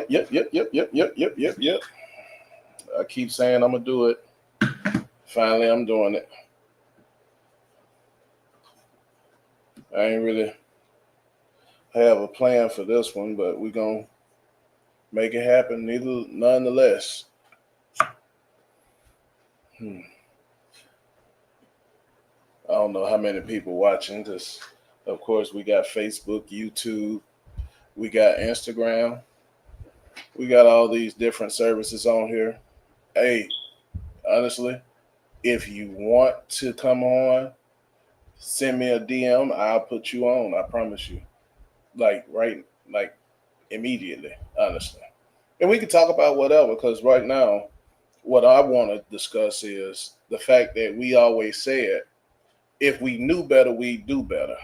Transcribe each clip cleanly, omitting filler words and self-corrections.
Yep. I keep saying I'm gonna do it. Finally, I'm doing it. I ain't really have a plan for this one, but we're gonna make it happen. Neither, nonetheless. Hmm. I don't know how many people watching. Just, of course, we got Facebook, YouTube, we got Instagram, we got all these different services on here. Hey, honestly, if you want to come on, send me a DM. I'll put you on. I promise you. Like right, like immediately. Honestly, and we can talk about whatever. Because right now, what I want to discuss is the fact that we always said if we knew better, we do better.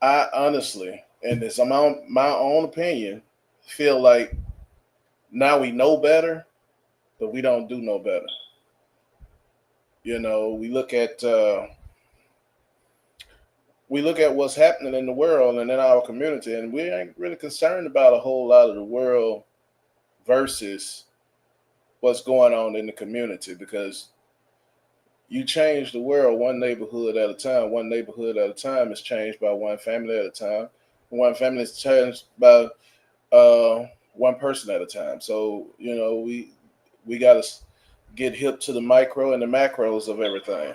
I honestly, and it's my own opinion, feel like now we know better, but we don't do no better. We look at what's happening in the world and in our community, and we ain't really concerned about a whole lot of the world versus what's going on in the community because you change the world one neighborhood at a time. One neighborhood at a time is changed by one family at a time. One family is changed by one person at a time. So we got to get hip to the micro and the macros of everything.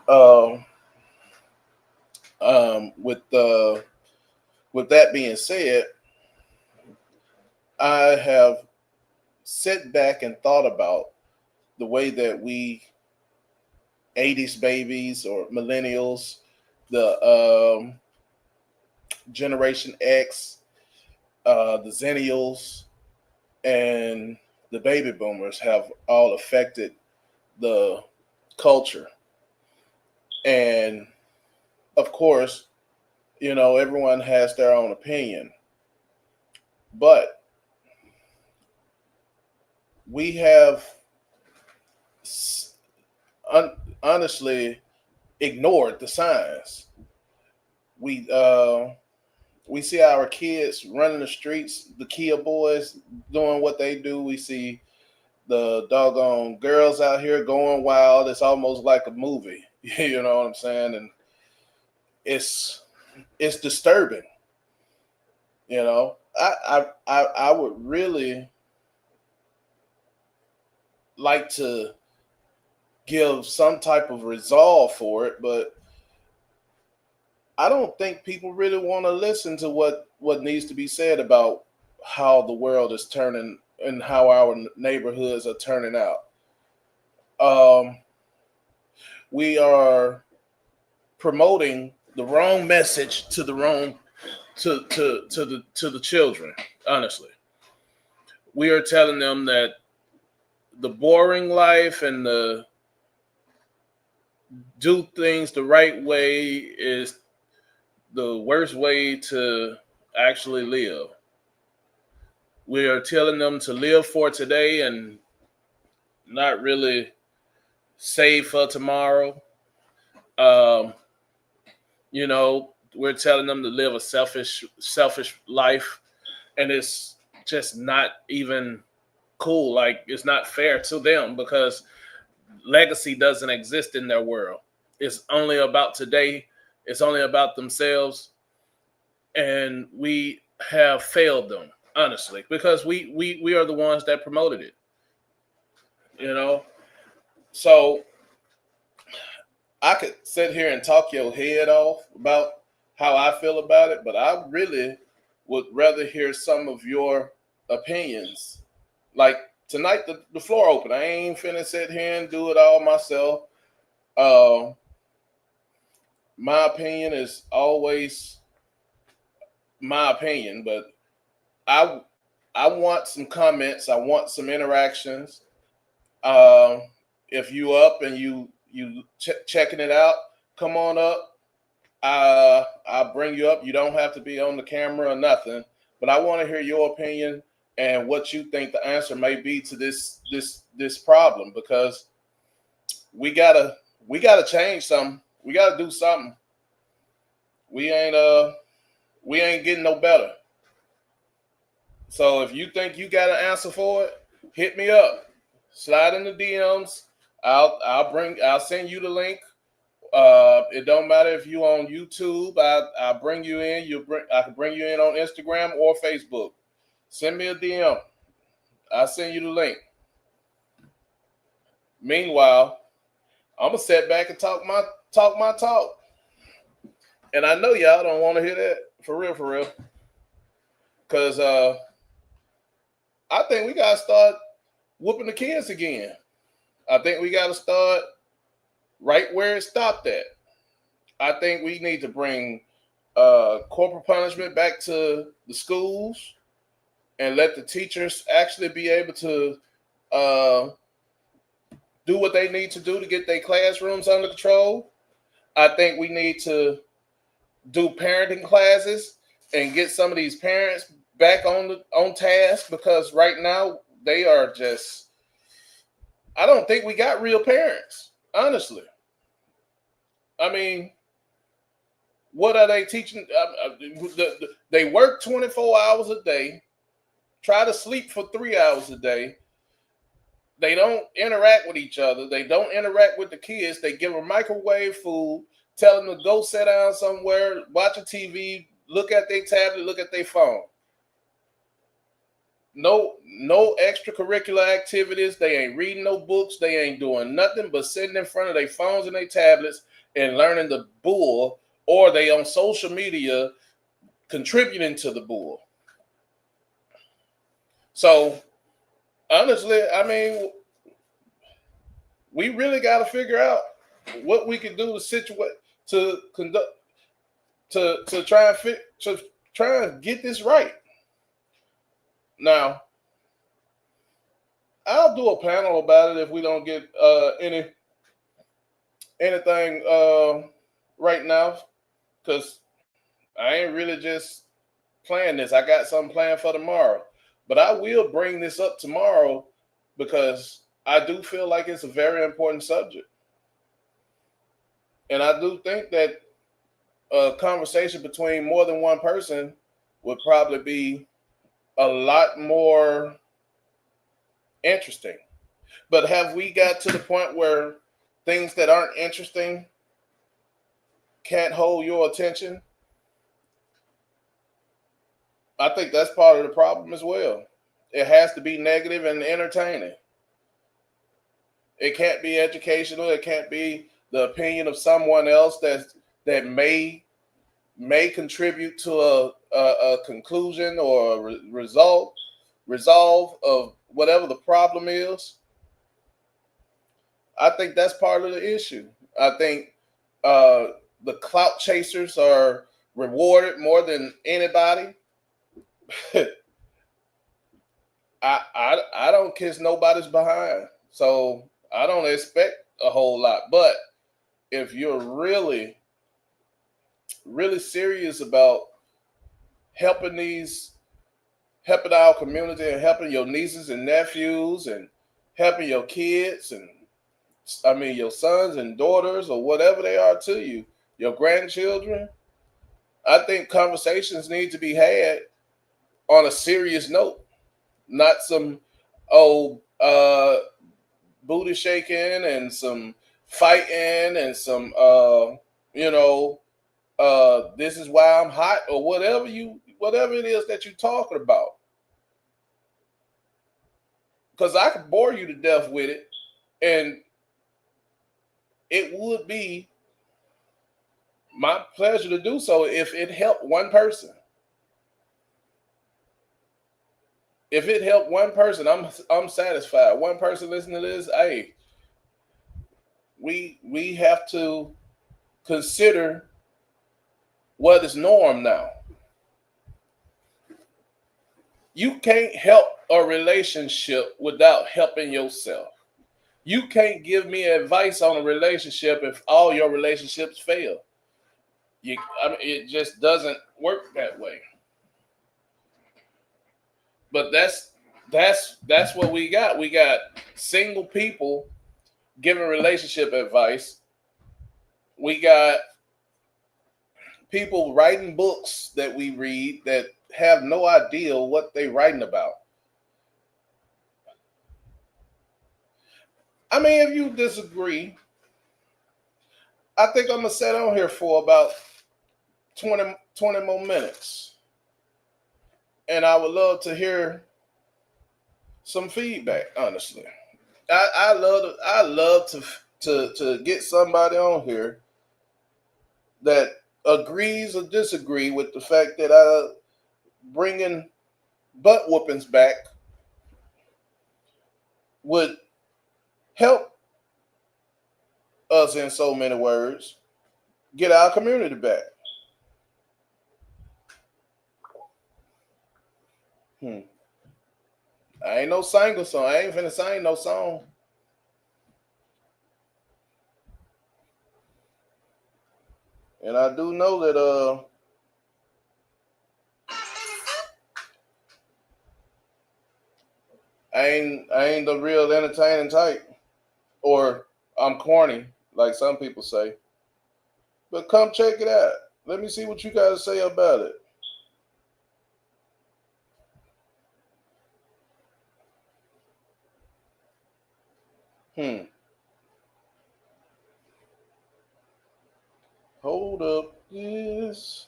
Uh, with that being said, I have sit back and thought about the way that we 80s babies or millennials, the Generation X, the Zennials, and the baby boomers have all affected the culture. And of course, everyone has their own opinion, but we have honestly ignored the signs. We we see our kids running the streets, the Kia boys doing what they do. We see the doggone girls out here going wild. It's almost like a movie. You know what I'm saying? And it's it's disturbing. I would really like to give some type of resolve for it, but I don't think people really want to listen to what needs to be said about how the world is turning and how our neighborhoods are turning out. Um, we are promoting the wrong message to the wrong to the children. Honestly, we are telling them that the boring life and the do things the right way is the worst way to actually live. We are telling them to live for today and not really save for tomorrow. Um, we're telling them to live a selfish life, and it's just not even cool. Like it's not fair to them because legacy doesn't exist in their world. It's only about today. It's only about themselves, and we have failed them honestly because we are the ones that promoted it. You know, so I could sit here and talk your head off about how I feel about it, but I really would rather hear some of your opinions. Like tonight, the floor open. I ain't finna sit here and do it all myself. Uh, my opinion is always my opinion, but I I want some comments. I want some interactions. Um, if you up and checking it out, come on up. I'll bring you up. You don't have to be on the camera or nothing, but I want to hear your opinion and what you think the answer may be to this problem because we gotta we gotta change something. We gotta do something. We ain't we ain't getting no better. So if you think you got an answer for it, hit me up. Slide in the DMs. I'll send you the link. It don't matter if you on YouTube. I bring you in. I can bring you in on Instagram or Facebook. Send me a DM. I'll send you the link. Meanwhile, I'm gonna sit back and talk my talk. And I know y'all don't want to hear that for real. Cause I think we gotta start whooping the kids again. I think we gotta start right where it stopped at. I think we need to bring corporal punishment back to the schools and let the teachers actually be able to do what they need to do to get their classrooms under control. I think we need to do parenting classes and get some of these parents back on task, because right now they are just, I don't think we got real parents, honestly. I mean, what are they teaching? They work 24 hours a day, try to sleep for 3 hours a day. They don't interact with each other. They don't interact with the kids. They give them microwave food, tell them to go sit down somewhere, watch a TV, look at their tablet, look at their phone. No extracurricular activities. They ain't reading no books. They ain't doing nothing but sitting in front of their phones and their tablets and learning the bull, or they on social media contributing to the bull. So honestly, I mean, we really got to figure out what we can do to try and get this right. Now, I'll do a panel about it if we don't get anything right now, because I ain't really just playing this. I got something planned for tomorrow, but I will bring this up tomorrow because I do feel like it's a very important subject, and I do think that a conversation between more than one person would probably be a lot more interesting. But have we got to the point where things that aren't interesting can't hold your attention? I think that's part of the problem as well. It has to be negative and entertaining. It can't be educational. It can't be the opinion of someone else that may contribute to a conclusion or a resolve of whatever the problem is. I think that's part of the issue. I think the clout chasers are rewarded more than anybody. I don't kiss nobody's behind, so I don't expect a whole lot. But if you're really serious about helping our community and helping your nieces and nephews and helping your kids and your sons and daughters or whatever they are to you, your grandchildren, I think conversations need to be had on a serious note, not some old booty shaking and some fighting and some this is why I'm hot or whatever it is that you're talking about. Because I could bore you to death with it, and it would be my pleasure to do so if it helped one person. If it helped one person, I'm satisfied. One person listening to this, hey, we have to consider what is norm now. You can't help a relationship without helping yourself. You can't give me advice on a relationship if all your relationships fail. It just doesn't work that way. But that's what we got. We got single people giving relationship advice. We got people writing books that we read that have no idea what they writing about. I mean, if you disagree, I think I'm gonna sit on here for about 20 more minutes, and I would love to hear some feedback. Honestly, I love to get somebody on here that agrees or disagree with the fact that bringing butt whoopings back would help us, in so many words, get our community back. Hmm. I ain't no singer song. I ain't finna sing no song. And I do know that I ain't the real entertaining type. Or I'm corny, like some people say. But come check it out. Let me see what you guys say about it. Hmm. Hold up this.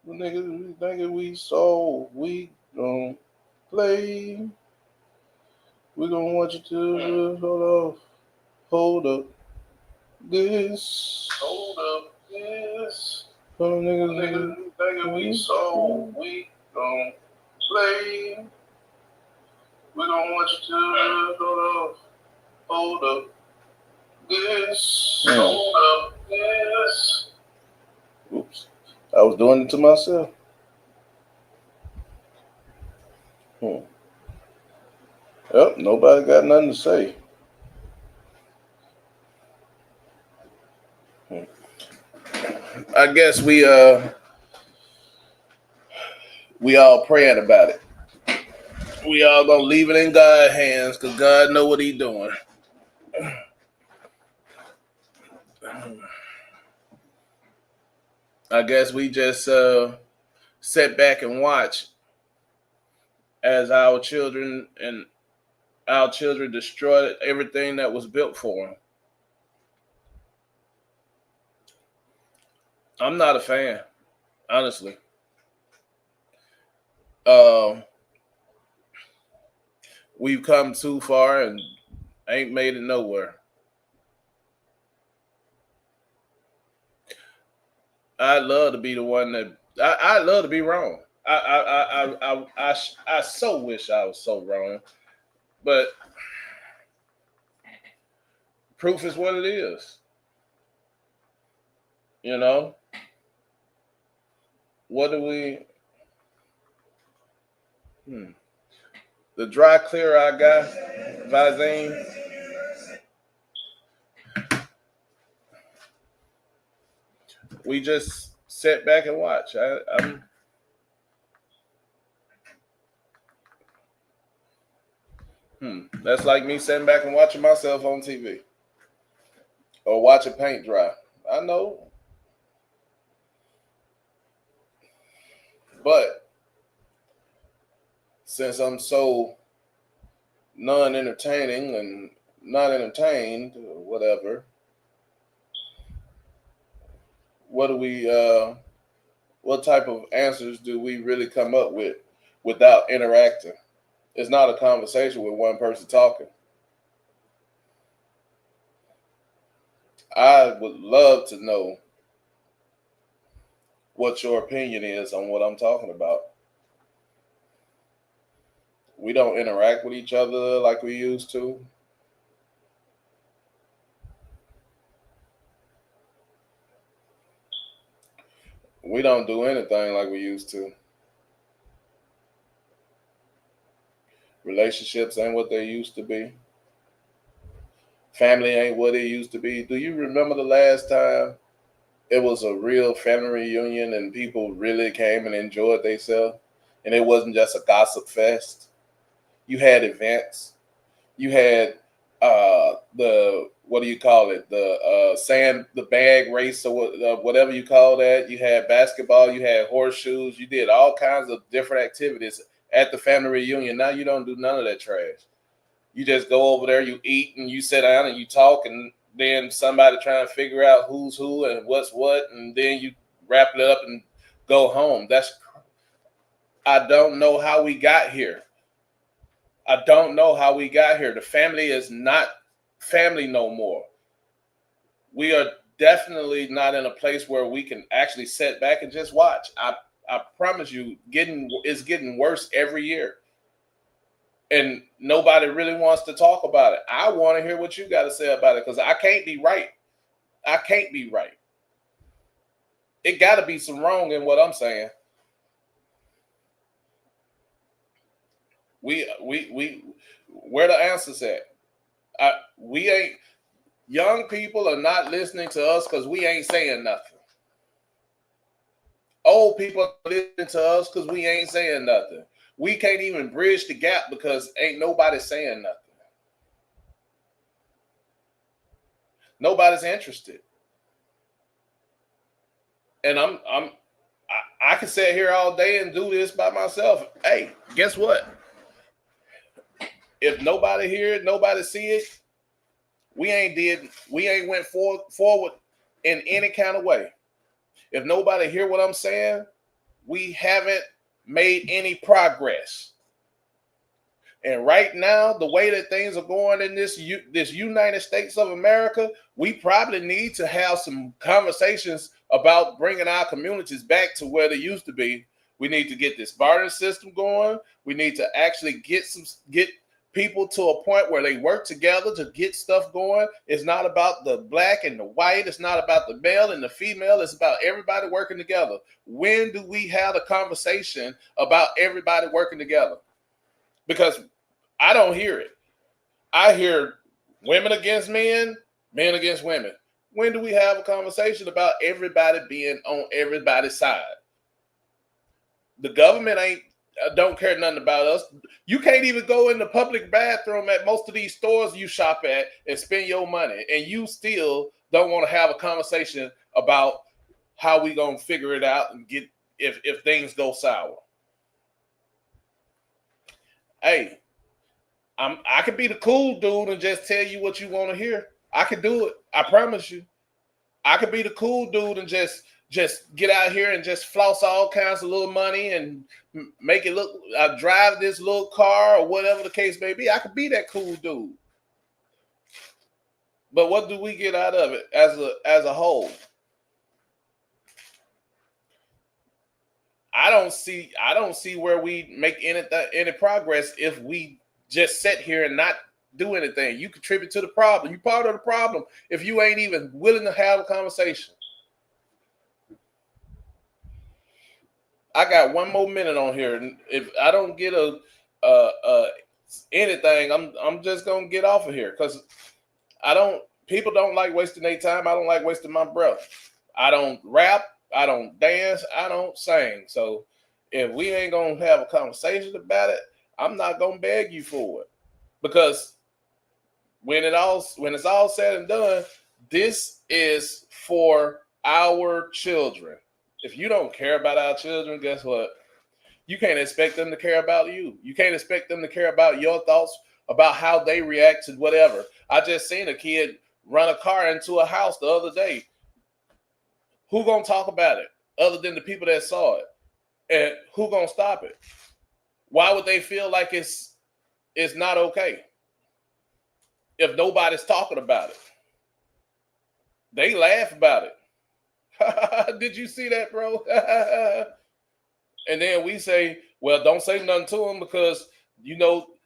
The niggas thinking we so we gon' play. We gonna want you to hold up this. Hold up this. Some niggas thinking we so we gon' play. We gonna want you to hold up this. Hold up this. Oops. I was doing it to myself. Hmm. Yep, nobody got nothing to say. Hmm. I guess we all praying about it. We all gonna leave it in God's hands because God know what He doing. I guess we just sit back and watch as our children destroy everything that was built for them. I'm not a fan, honestly. Um, we've come too far and ain't made it nowhere. I love to be the one that I love to be wrong. I so wish I was so wrong, but proof is what it is. You know what do we? Hmm. The dry clear I got, Visine. We just sit back and watch. That's like me sitting back and watching myself on TV or watching paint dry. I know, but since I'm so non-entertaining and not entertained or whatever, what do we? What type of answers do we really come up with without interacting? It's not a conversation with one person talking. I would love to know what your opinion is on what I'm talking about. We don't interact with each other like we used to. We don't do anything like we used to. Relationships ain't what they used to be. Family ain't what it used to be. Do you remember the last time it was a real family reunion and people really came and enjoyed themselves? And it wasn't just a gossip fest. You had events. You had the what do you call it? The sand, the bag race, or whatever you call that. You had basketball, you had horseshoes, you did all kinds of different activities at the family reunion. Now you don't do none of that trash. You just go over there, you eat, and you sit down and you talk, and then somebody trying to figure out who's who and what's what, and then you wrap it up and go home. I don't know how we got here. I don't know how we got here. The family is not family no more. We are definitely not in a place where we can actually sit back and just watch. I promise you, it's getting worse every year. And nobody really wants to talk about it. I want to hear what you got to say about it, because I can't be right. I can't be right. It got to be some wrong in what I'm saying. We where the answers at? We ain't, young people are not listening to us because we ain't saying nothing. Old people are listening to us because we ain't saying nothing. We can't even bridge the gap because ain't nobody saying nothing. Nobody's interested. And I can sit here all day and do this by myself. Hey, guess what? If nobody hear it, nobody see it, we ain't went forward in any kind of way. If nobody hear what I'm saying, we haven't made any progress. And right now, the way that things are going in this United States of America, we probably need to have some conversations about bringing our communities back to where they used to be. We need to get this barter system going. We need to actually get people to a point where they work together to get stuff going. It's not about the black and the white. It's not about the male and the female. It's about everybody working together. When do we have a conversation about everybody working together? Because I don't hear it. I hear women against men, men against women. When do we have a conversation about everybody being on everybody's side? The government don't care nothing about us. You can't even go in the public bathroom at most of these stores you shop at and spend your money, and you still don't want to have a conversation about how we gonna figure it out and get if things go sour. Hey, I could be the cool dude and just tell you what you want to hear. I could do it. I promise you. I could be the cool dude and just get out here and just floss all kinds of little money and make it look. I drive this little car or whatever the case may be. I could be that cool dude. But what do we get out of it as a whole? I don't see where we make any progress if we just sit here and not do anything. You contribute to the problem. You're part of the problem if you ain't even willing to have a conversation. I got one more minute on here, and if I don't get anything, I'm just gonna get off of here because people don't like wasting their time. I don't like wasting my breath. I don't rap. I don't dance. I don't sing. So if we ain't gonna have a conversation about it, I'm not gonna beg you for it, because when it's all said and done, this is for our children. If you don't care about our children, guess what? You can't expect them to care about you. You can't expect them to care about your thoughts about how they react to whatever. I just seen a kid run a car into a house the other day. Who gonna talk about it other than the people that saw it? And who gonna stop it? Why would they feel like it's not okay if nobody's talking about it? They laugh about it. Did you see that, bro? And then we say, well, don't say nothing to them because,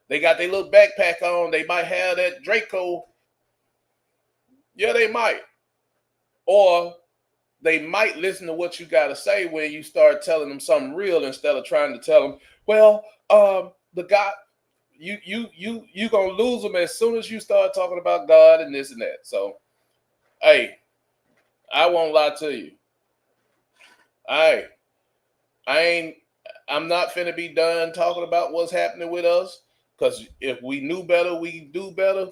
they got their little backpack on. They might have that Draco. Yeah, they might. Or they might listen to what you got to say when you start telling them something real instead of trying to tell them, well, the God, you gonna lose them as soon as you start talking about God and this and that. So, hey, I won't lie to you. I'm not finna be done talking about what's happening with us, because if we knew better, we do better.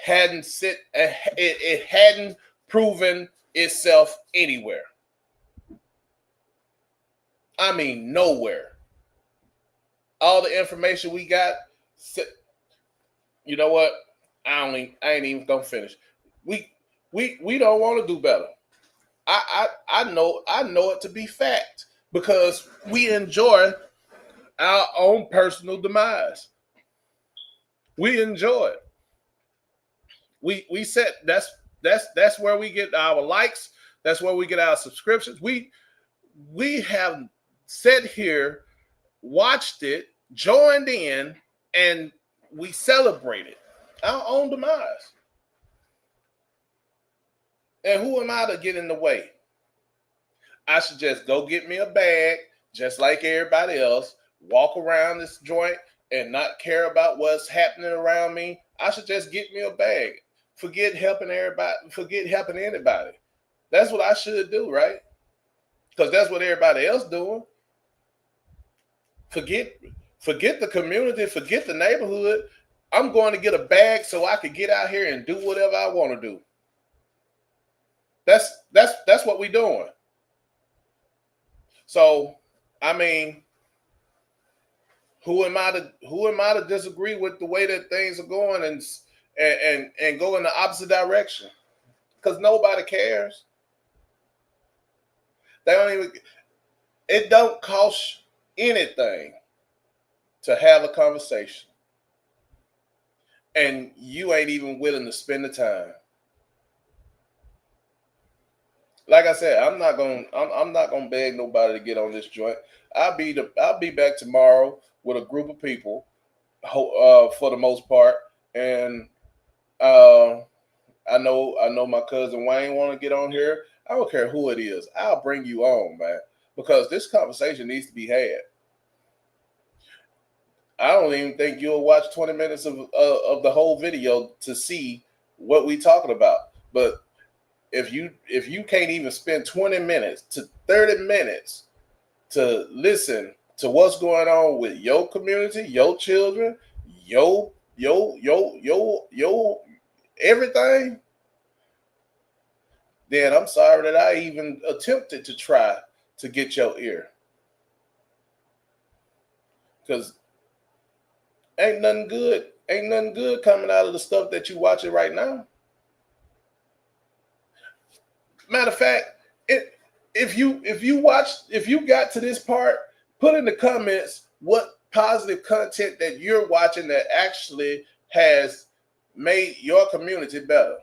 it hadn't proven itself anywhere. I mean, nowhere. All the information we got, you know what? I ain't even gonna finish. We don't want to do better. I know it to be fact because we enjoy our own personal demise. We enjoy it. We set that's where we get our likes. That's where we get our subscriptions. We have sat here, watched it, joined in, and we celebrated our own demise. And who am I to get in the way? I should just go get me a bag, just like everybody else, walk around this joint and not care about what's happening around me. I should just get me a bag. Forget helping everybody, forget helping anybody. That's what I should do, right? Because that's what everybody else doing. Forget the community, forget the neighborhood. I'm going to get a bag so I can get out here and do whatever I want to do. That's what we're doing. So, I mean, who am I to disagree with the way that things are going and go in the opposite direction? Because nobody cares. They don't even. It don't cost anything to have a conversation, and you ain't even willing to spend the time. Like I said, I'm not gonna beg nobody to get on this joint. I'll be back tomorrow with a group of people, for the most part, and I know my cousin Wayne want to get on here. I don't care who it is. I'll bring you on, man, because this conversation needs to be had. I don't even think you'll watch 20 minutes of the whole video to see what we talking about. But if you can't even spend 20 minutes to 30 minutes to listen to what's going on with your community, your children, your everything, then I'm sorry that I even attempted to try to get your ear. Because ain't nothing good coming out of the stuff that you watching right now. Matter of fact, if you got to this part, put in the comments what positive content that you're watching that actually has made your community better.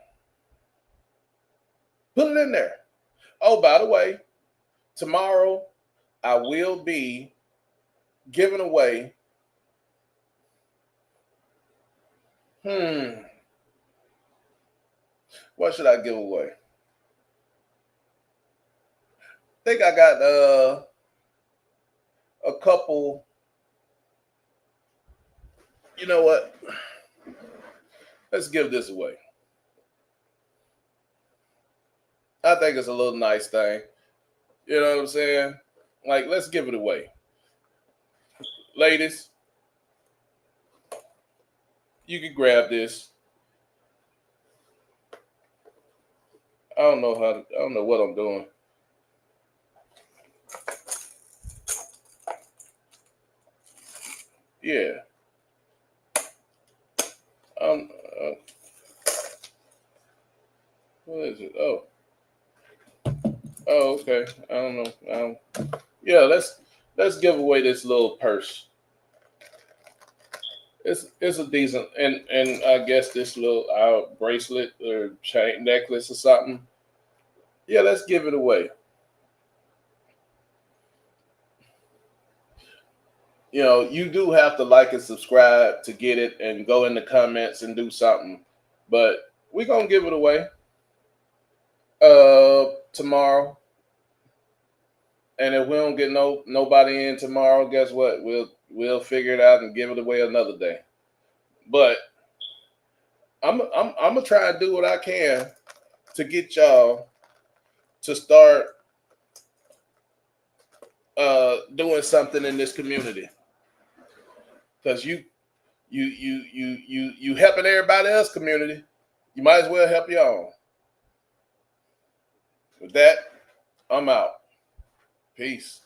Put it in there. Oh, by the way, tomorrow I will be giving away. What should I give away? I think I got a couple. You know what? Let's give this away. I think it's a little nice thing. You know what I'm saying? Like, let's give it away. Ladies, you can grab this. I don't know what I'm doing. Yeah. What is it? Oh, okay. I don't know. Yeah, let's give away this little purse. It's a decent, and I guess this little bracelet or chain necklace or something. Yeah, let's give it away. You know, you do have to like and subscribe to get it, and go in the comments and do something. But we're gonna give it away tomorrow. And if we don't get nobody in tomorrow, guess what? We'll figure it out and give it away another day. But I'm gonna try and do what I can to get y'all to start doing something in this community. Because you helping everybody else community. You might as well help your own. With that, I'm out. Peace.